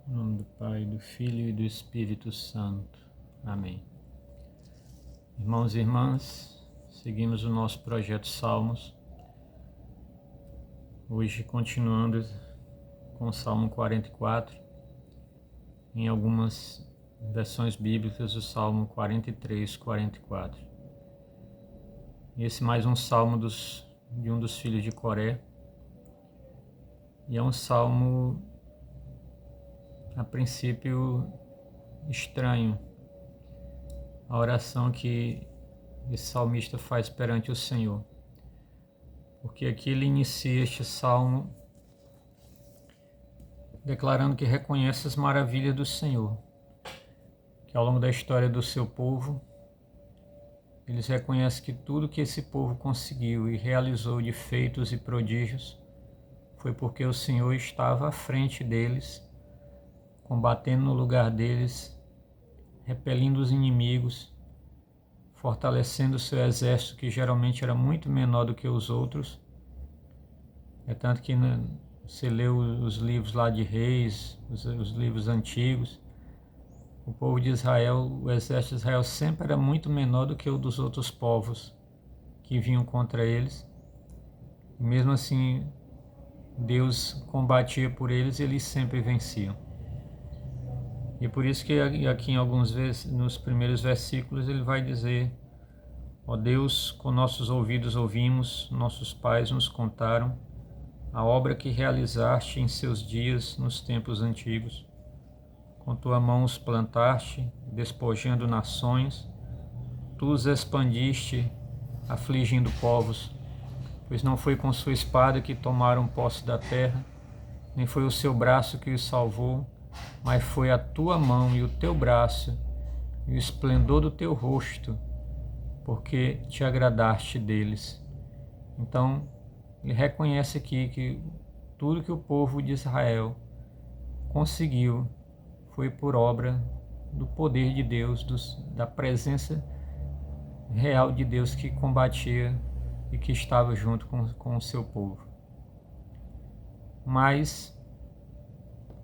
Em nome do Pai, do Filho e do Espírito Santo. Amém. Irmãos e irmãs, seguimos o nosso projeto Salmos. Hoje continuando com o Salmo 44. Em algumas versões bíblicas, o Salmo 43, 44. Esse mais um salmo de um dos filhos de Coré. E é um salmo, a princípio, estranho. A oração que esse salmista faz perante o Senhor. Porque aqui ele inicia este salmo declarando que reconhece as maravilhas do Senhor. Que ao longo da história do seu povo, eles reconhecem que tudo que esse povo conseguiu e realizou de feitos e prodígios foi porque o Senhor estava à frente deles, combatendo no lugar deles, repelindo os inimigos, fortalecendo o seu exército, que geralmente era muito menor do que os outros. É tanto que você lê os livros lá de Reis, os livros antigos, o povo de Israel, o exército de Israel sempre era muito menor do que o dos outros povos que vinham contra eles. E mesmo assim, Deus combatia por eles e eles sempre venciam. E por isso que aqui em alguns vezes, nos primeiros versículos, ele vai dizer: ó Deus, com nossos ouvidos ouvimos, nossos pais nos contaram a obra que realizaste em seus dias nos tempos antigos. Com tua mão os plantaste, despojando nações, tu os expandiste, afligindo povos, pois não foi com sua espada que tomaram posse da terra, nem foi o seu braço que os salvou, mas foi a tua mão e o teu braço e o esplendor do teu rosto, porque te agradaste deles. Então, ele reconhece aqui que tudo que o povo de Israel conseguiu foi por obra do poder de Deus, da presença real de Deus que combatia e que estava junto com o seu povo. Mas,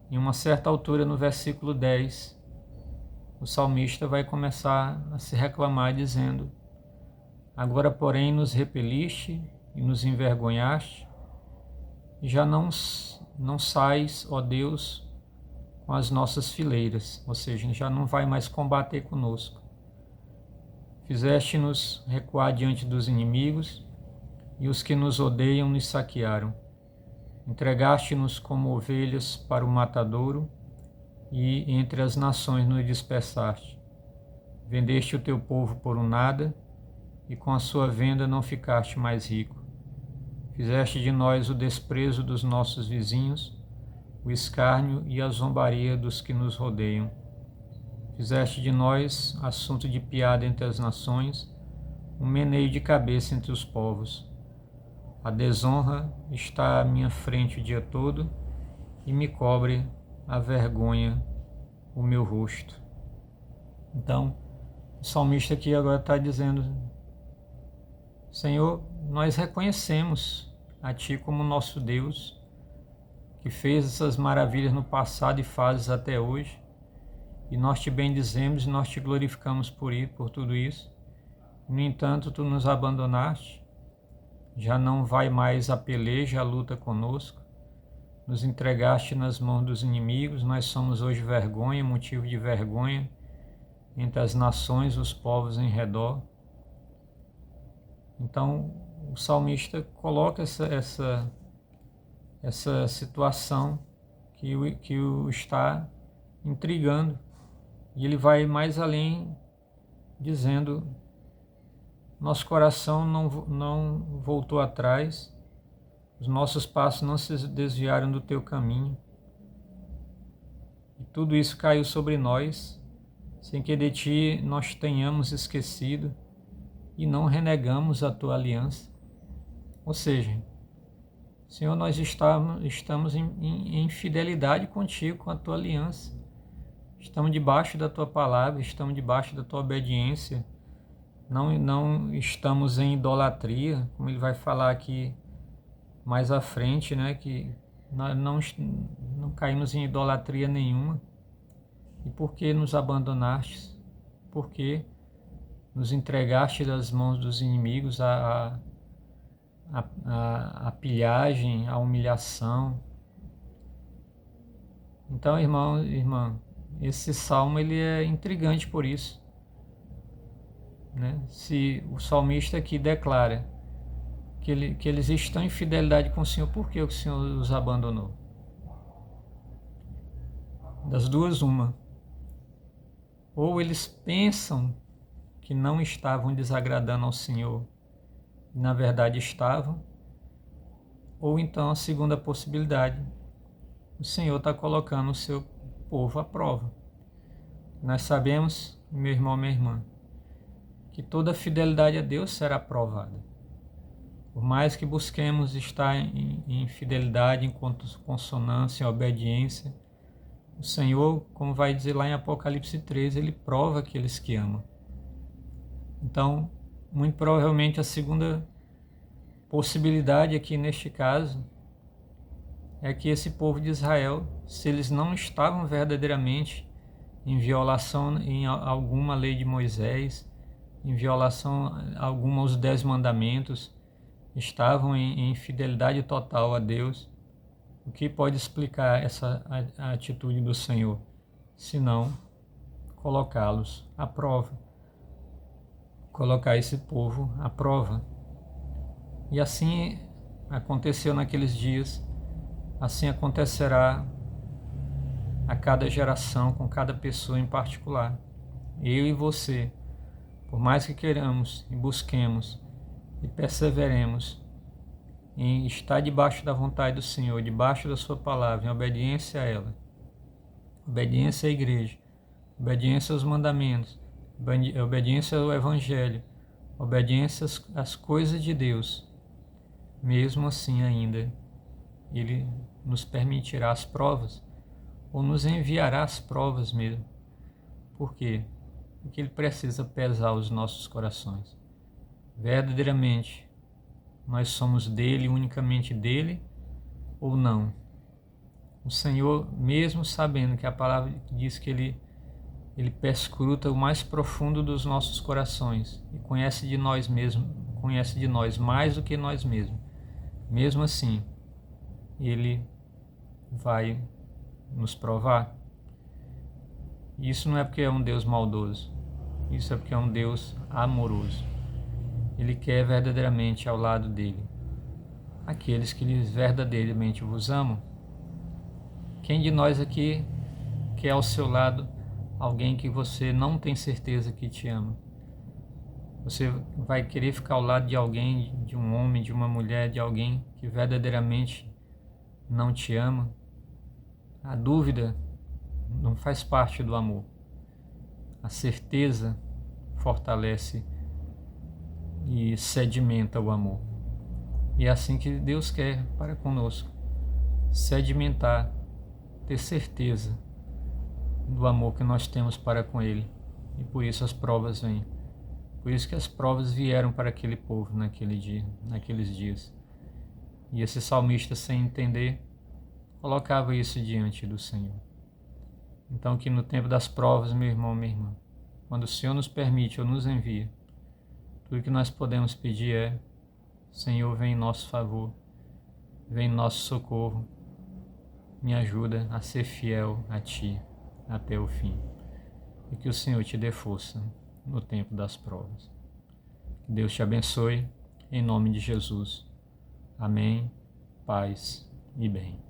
em uma certa altura, no versículo 10, o salmista vai começar a se reclamar, dizendo: agora, porém, nos repeliste e nos envergonhaste, e já não sais, ó Deus, com as nossas fileiras, ou seja, já não vai mais combater conosco. Fizeste-nos recuar diante dos inimigos, e os que nos odeiam nos saquearam. Entregaste-nos como ovelhas para o matadouro, e entre as nações nos dispersaste. Vendeste o teu povo por um nada, e com a sua venda não ficaste mais rico. Fizeste de nós o desprezo dos nossos vizinhos, o escárnio e a zombaria dos que nos rodeiam. Fizeste de nós assunto de piada entre as nações, um meneio de cabeça entre os povos. A desonra está à minha frente o dia todo e me cobre a vergonha o meu rosto. Então, o salmista aqui agora está dizendo: Senhor, nós reconhecemos a Ti como nosso Deus, que fez essas maravilhas no passado e fazes até hoje, e nós te bendizemos e nós te glorificamos por tudo isso. No entanto, tu nos abandonaste, já não vai mais a peleja, a luta conosco, nos entregaste nas mãos dos inimigos, nós somos hoje vergonha, motivo de vergonha entre as nações, os povos em redor. Então, o salmista coloca essa situação que o está intrigando. E ele vai mais além, dizendo: nosso coração não voltou atrás, os nossos passos não se desviaram do teu caminho. E tudo isso caiu sobre nós, sem que de ti nós tenhamos esquecido e não renegamos a tua aliança. Ou seja, Senhor, nós estamos em fidelidade contigo, com a tua aliança. Estamos debaixo da tua palavra, estamos debaixo da tua obediência. Não estamos em idolatria, como ele vai falar aqui mais à frente, né? Que nós não caímos em idolatria nenhuma. E por que nos abandonastes? Por que nos entregaste das mãos dos inimigos a pilhagem, a humilhação? Então, irmão, irmã, esse salmo ele é intrigante por isso, né? Se o salmista aqui declara que eles estão em fidelidade com o Senhor, por que o Senhor os abandonou? Das duas, uma. Ou eles pensam que não estavam desagradando ao Senhor, e na verdade estavam, ou então a segunda possibilidade, o Senhor está colocando o seu povo à prova. Nós sabemos, meu irmão, minha irmã, que toda fidelidade a Deus será provada. Por mais que busquemos estar em fidelidade, em consonância, em obediência, o Senhor, como vai dizer lá em Apocalipse 13, Ele prova aqueles que amam. Então, muito provavelmente a segunda possibilidade aqui neste caso é que esse povo de Israel, se eles não estavam verdadeiramente em violação em alguma lei de Moisés, em violação alguma aos 10 mandamentos, estavam em fidelidade total a Deus, o que pode explicar essa a atitude do Senhor? Senão colocá-los à prova, colocar esse povo à prova. E assim aconteceu naqueles dias, assim acontecerá a cada geração, com cada pessoa em particular. Eu e você, por mais que queiramos e busquemos e perseveremos em estar debaixo da vontade do Senhor, debaixo da sua palavra, em obediência a ela, obediência à igreja, obediência aos mandamentos, obediência ao evangelho, obediência às coisas de Deus, mesmo assim ainda Ele nos permitirá as provas, ou nos enviará as provas mesmo. Por quê? Porque Ele precisa pesar os nossos corações. Verdadeiramente, nós somos dele, unicamente dele, ou não? O Senhor, mesmo sabendo que a palavra diz que Ele perscruta o mais profundo dos nossos corações e conhece de nós mesmos, conhece de nós mais do que nós mesmos. Mesmo assim, Ele vai nos provar. Isso não é porque é um Deus maldoso, isso é porque é um Deus amoroso. Ele quer verdadeiramente ao lado dele aqueles que verdadeiramente vos amam. Quem de nós aqui quer ao seu lado alguém que você não tem certeza que te ama? Você vai querer ficar ao lado de alguém, de um homem, de uma mulher, de alguém que verdadeiramente não te ama? A dúvida não faz parte do amor. A certeza fortalece e sedimenta o amor. E é assim que Deus quer para conosco, sedimentar, ter certeza do amor que nós temos para com Ele. E por isso as provas vêm. Por isso que as provas vieram para aquele povo naqueles dias. E esse salmista, sem entender, colocava isso diante do Senhor. Então que no tempo das provas, meu irmão, minha irmã, quando o Senhor nos permite ou nos envia, tudo que nós podemos pedir é: Senhor, vem em nosso favor, vem em nosso socorro, me ajuda a ser fiel a Ti até o fim. E que o Senhor te dê força no tempo das provas. Que Deus te abençoe, em nome de Jesus. Amém, paz e bem.